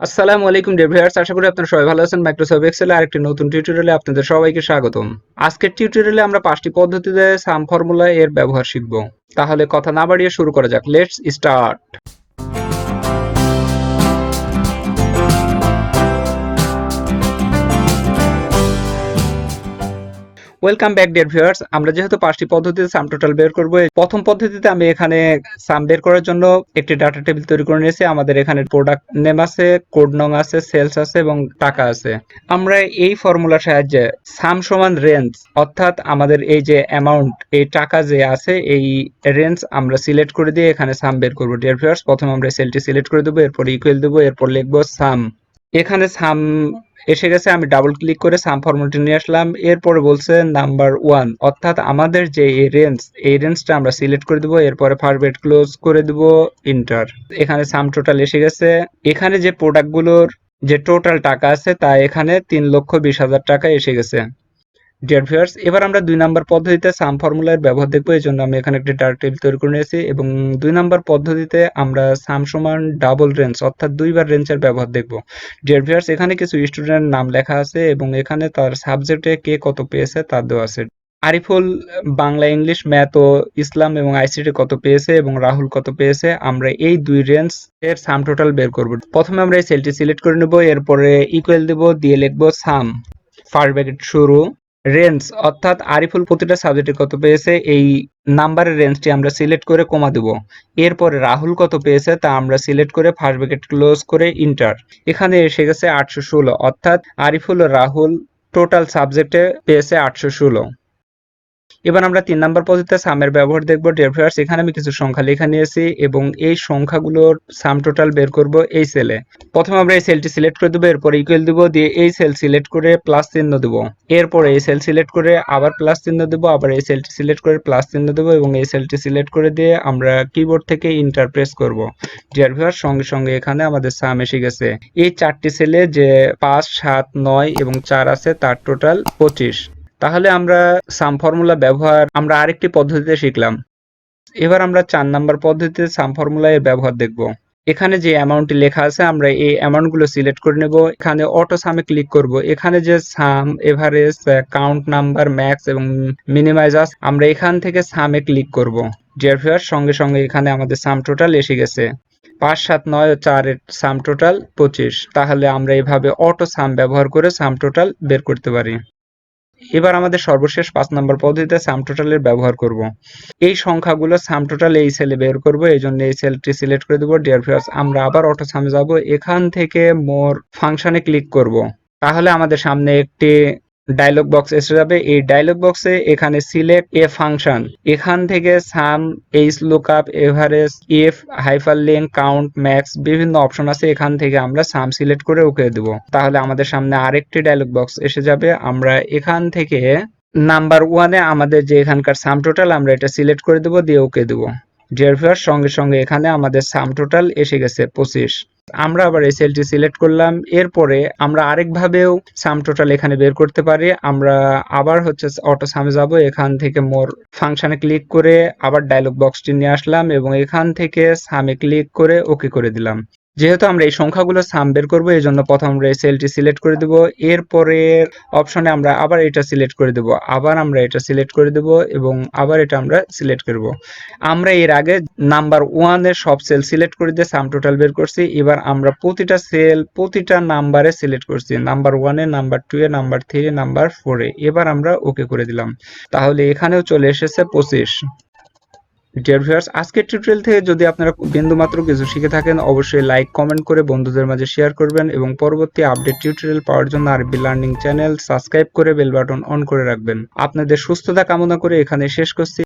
আসসালামু আলাইকুম dear viewers, আশা করি আপনারা সবাই ভালো আছেন। মাইক্রোসফট এক্সেল আরেকটি নতুন টিউটোরিয়ালে আপনাদের সবাইকে স্বাগতম। আজকের টিউটোরিয়ালে আমরা 5টি পদ্ধতিতে সাম ফর্মুলা এর ব্যবহার শিখব। তাহলে কথা না বাড়িয়ে শুরু করা যাক। Let's start. Welcome back dear viewers. আমরা যেহেতু 5টি পদ্ধতিতে সাম টোটাল বের করব, প্রথম পদ্ধতিতে আমি এখানে সাম বের করার জন্য একটি ডাটা টেবিল তৈরি করে নিয়েছি। আমাদের এখানে প্রোডাক্ট নেম আছে, কোড নং আছে, সেলস আছে এবং টাকা আছে। আমরা এই ফর্মুলার সাহায্যে সাম সমান রেঞ্জ, অর্থাৎ আমাদের এই যে অ্যামাউন্ট, এই টাকা যে আছে এই রেঞ্জ আমরা সিলেক্ট করে দিয়ে এখানে সাম বের করব। ডিয়ার ভিউয়ার্স, প্রথমে আমরা সেলটি সিলেক্ট করে দেবো, এরপর ইকুয়াল দেবো, এরপর লিখবো সাম। এখানে সাম এসে গেছে, আমি ডাবল ক্লিক করে সাম ফর্মুলাটি নিয়ে আসলাম। এরপরে বলছে নাম্বার 1, অর্থাৎ আমাদের যে এই রেঞ্জটা আমরা সিলেক্ট করে দেবো। এরপরে ফার্স্ট ব্রেকেট ক্লোজ করে দেবো, ইন্টার। এখানে সাম টোটাল এসে গেছে। এখানে যে প্রোডাক্টগুলোর যে টোটাল টাকা আছে তা এখানে 3,20,000 টাকা এসে গেছে। ডিয়ার ভিউয়ার্স, এবার আমরা 2 নম্বর পদ্ধতিতে সাম ফর্মুলার ব্যবহার দেখবো। এই জন্য আমি এখানে একটি ডাটা টেবিল তৈরি করে নিয়েছি এবং 2 নম্বর পদ্ধতিতে আমরা সাম সমান ডাবল রেঞ্জ, অর্থাৎ দুইবার রেঞ্জের ব্যবহার দেখবো। ডিয়ার ভিউয়ার্স, এখানে কিছু স্টুডেন্টের নাম লেখা আছে এবং এখানে তার সাবজেক্টে কে কত পেয়েছে তা দেওয়া আছে। আরিফুল বাংলা, ইংলিশ, ম্যাথ ও ইসলাম এবং আইসিটি কত পেয়েছে এবং রাহুল কত পেয়েছে। আমরা এই দুই রেঞ্জ এর সাম টোটাল বের করব। প্রথমে আমরা এই সেলটি সিলেক্ট করে নেব, এরপরে ইকুয়াল দেব, দিয়ে লিখবো সাম, ফার্স্ট ব্র্যাকেট শুরু, রেঞ্জ, অর্থাৎ আরিফুল প্রতিটা সাবজেক্টে কত পেয়েছে এই নাম্বারের রেঞ্জটি আমরা সিলেক্ট করে কমা দেব। এরপরে রাহুল কত পেয়েছে তা আমরা সিলেক্ট করে ফার্স্ট ব্র্যাকেট ক্লোজ করে ইন্টার। এখানে এসে গেছে 816, অর্থাৎ আরিফুল ও রাহুল টোটাল সাবজেক্টে পেয়েছে 816। এবার আমরা 3 নম্বর পদ্ধতিতে সামের ব্যবহার দেখব। ডিয়ার ভিউয়ার্স, এখানে আমি কিছু সংখ্যা লেখা নিয়েছি এবং এই সংখ্যাগুলোর সাম টোটাল বের করব এই সেলে। প্রথমে আমরা এই সেলটি সিলেক্ট করে দেবো, এরপর ইকুয়াল দেবো, দিয়ে এই সেল সিলেক্ট করে প্লাস চিহ্ন দেবো। এরপরে এই সেল সিলেক্ট করে আবার প্লাস চিহ্ন দেবো, আবার এই সেলটি সিলেক্ট করে প্লাস চিহ্ন দেবো এবং এই সেলটি সিলেক্ট করে দিয়ে আমরা কিবোর্ড থেকে ইন্টার প্রেস করব। ডিয়ার ভিউয়ার্স, সঙ্গে সঙ্গে এখানে আমাদের সাম এসে গেছে। এই 4টি সেলে যে 5, 7, 9 এবং 4 আছে তার টোটাল 25। তাহলে আমরা সাম ফর্মুলা ব্যবহার আমরা আরেকটি পদ্ধতিতে শিখলাম। এবার আমরা 4 নাম্বার পদ্ধতিতে সাম ফর্মুলা এর ব্যবহার দেখব। এখানে যে অ্যামাউন্টটি লেখা আছে আমরা এই অ্যামাউন্ট গুলো সিলেক্ট করে নেব। এখানে অটো সামে ক্লিক করব। এখানে যে সাম, এভারেজ, কাউন্ট নাম্বার, ম্যাক্স এবং মিনিমাইজ আছে, আমরা এখান থেকে সামে ক্লিক করব। ডিয়ার ভিউয়ার্স, সঙ্গে সঙ্গে এখানে আমাদের সাম টোটাল এসে গেছে। 5, 7, 9 ও 4 এর সাম টোটাল 25। তাহলে আমরা এইভাবে অটো সাম ব্যবহার করে সাম টোটাল বের করতে পারি। এবার আমাদের সর্বশেষ 5 নম্বর পদ্ধতিতে সাম টোটালের ব্যবহার করব। এই সংখ্যাগুলো সাম টোটাল এই সেলে বের করব, এই জন্য এই সেলটি সিলেক্ট করে দেবো। ডিয়ার ভিউয়ার্স, আমরা আবার অটো সামে যাব, এখান থেকে মোর ফাংশনে ক্লিক করব। তাহলে আমাদের সামনে একটি ডায়লগ বক্স এসে যাবে। এই ডায়লগ বক্সে এখানে সিলেক্ট এ ফাংশন, এখান থেকে sum, H, lookup, average, if, hyperlink, count, max বিভিন্ন অপশন আছে, এখান থেকে আমরা সাম সিলেক্ট করে ওকে দেব। তাহলে আমাদের সামনে আরেকটি ডায়লগ বক্স এসে যাবে। আমরা এখান থেকে নাম্বার 1-এ আমাদের যে এখানকার সাম টোটাল আমরা এটা সিলেক্ট করে দেব, দিয়ে ওকে দেব। ডিয়ার ভিউয়ার্স, সঙ্গে সঙ্গে এখানে আমাদের সাম টোটাল এসে গেছে 25। আমরা আবার এই সেলটি সিলেক্ট করলাম। এরপরে আমরা আরেকভাবেও সাম টোটাল এখানে বের করতে পারি। আমরা আবার অটো সামে যাব, এখান থেকে মোর ফাংশনে ক্লিক করে আবার ডায়লগ বক্সটি নিয়ে আসলাম এবং এখান থেকে সামে ক্লিক করে ওকে করে দিলাম। যেহেতু আমরা এই সংখ্যাগুলো সাম বের করবো, এই জন্য প্রথম আমরা এই সেলটি সিলেক্ট করে দেব। এরপরে অপশনে আমরা আবার এটা সিলেক্ট করে দেব, আবার আমরা এটা সিলেক্ট করে দেব এবং আবার এটা আমরা সিলেক্ট করব। আমরা এর আগে নাম্বার 1-এর সব সেল সিলেক্ট করে দিয়ে সাম টোটাল বের করছি। এবার আমরা প্রতিটা সেল প্রতিটা নাম্বারে সিলেক্ট করছি, নাম্বার 1-এ, নাম্বার 2-এ, নাম্বার 3-এ, নাম্বার 4-এ। এবার আমরা ওকে করে দিলাম। তাহলে এখানেও চলে এসেছে 25। ডিয়ার ভিউয়ার্স, আজকের টিউটোরিয়াল থেকে যদি আপনারা বিন্দুমাত্র কিছু শিখে থাকেন, অবশ্যই লাইক, কমেন্ট করে বন্ধুদের মাঝে শেয়ার করবেন এবং পরবর্তী আপডেট টিউটোরিয়াল পাওয়ার জন্য আরবি লার্নিং চ্যানেল সাবস্ক্রাইব করে বেল বাটন অন করে রাখবেন। আপনাদের সুস্থতা কামনা করে এখানে শেষ করছি।